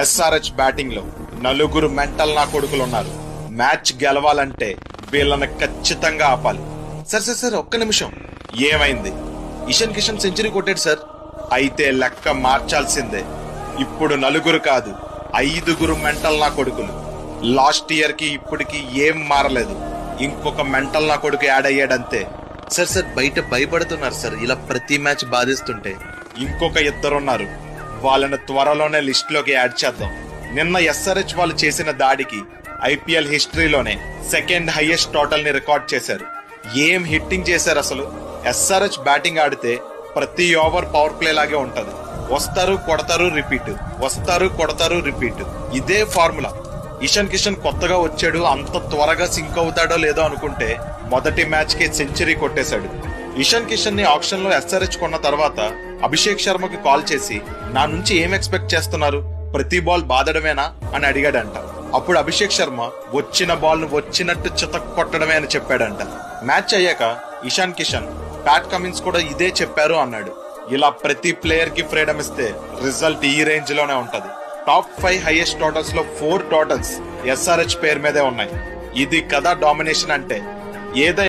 SRH batting లో నలుగురు mental నా కొడుకులున్నారు. మ్యాచ్ గెలవాలంటే వీళ్ళని ఖచ్చితంగా ఆపాలి. సార్ ఒక్క నిమిషం. ఏమైంది? ఇషాన్ కిషన్ సెంచరీ కొట్టాడు సార్. అయితే లెక్క మార్చాల్సిందే. ఇప్పుడు నలుగురు కాదు, 5 మెంటల్ నా కొడుకులు. లాస్ట్ ఇయర్ కి ఇప్పటికి ఏం మారలేదు. ఇంకొక మెంటల్ నా కొడుకు యాడ్ అయ్యాడంతే. సార్ బయట భయపడుతున్నారు సార్, ఇలా ప్రతి మ్యాచ్ బాధిస్తుంటే. ఇంకొక 2 ఉన్నారు. వాళ్ళని త్వరలోనే లిస్ట్ లోకి యాడ్ చేద్దాం. నిన్న ఎస్ఆర్హెచ్ వాళ్ళు చేసిన దాడికి ఐపీఎల్ హిస్టరీలోనే 2nd హైయెస్ట్ టోటల్ ని రికార్డ్ చేశారు. ఏం హిట్టింగ్ చేశారు అసలు. ఎస్ఆర్హెచ్ బ్యాటింగ్ ఆడితే ప్రతి ఓవర్ పవర్ ప్లే లాగే ఉంటది. వస్తారు కొడతారు రిపీట్, వస్తారు కొడతారు రిపీట్. ఇదే ఫార్ములా. ఇషాన్ కిషన్ కొత్తగా వచ్చాడు, అంత త్వరగా సింక్ అవుతాడో లేదో అనుకుంటే మొదటి మ్యాచ్ కి సెంచరీ కొట్టేశాడు. ఇషాన్ కిషన్ ని ఆప్షన్ లో ఎస్ఆర్హెచ్ కొన్న తర్వాత అభిషేక్ శర్మకి కాల్ చేసి నా నుంచి ఏం ఎక్స్పెక్ట్ చేస్తున్నారు, ప్రతి బాల్ బాదడమేనా అని అడిగాడంట. అప్పుడు అభిషేక్ శర్మ వచ్చిన బాల్ ను వచ్చినట్టు చితక్ కొట్టడమే అని చెప్పాడంట. మ్యాచ్ అయ్యాక ఇషాన్ కిషన్, ప్యాట్ కమిన్స్ కూడా ఇదే చెప్పారు అన్నాడు. ఇలా ప్రతి ప్లేయర్ కి ఫ్రీడమ్ ఇస్తే రిజల్ట్ ఈ రేంజ్ లోనే ఉంటది. టాప్ 5 హైయెస్ట్ టోటల్స్ లో 4 టోటల్స్ ఎస్ఆర్హెచ్ పేరు మీదే ఉన్నాయి. ఇది కదా డామినేషన్ అంటే. ఏదైనా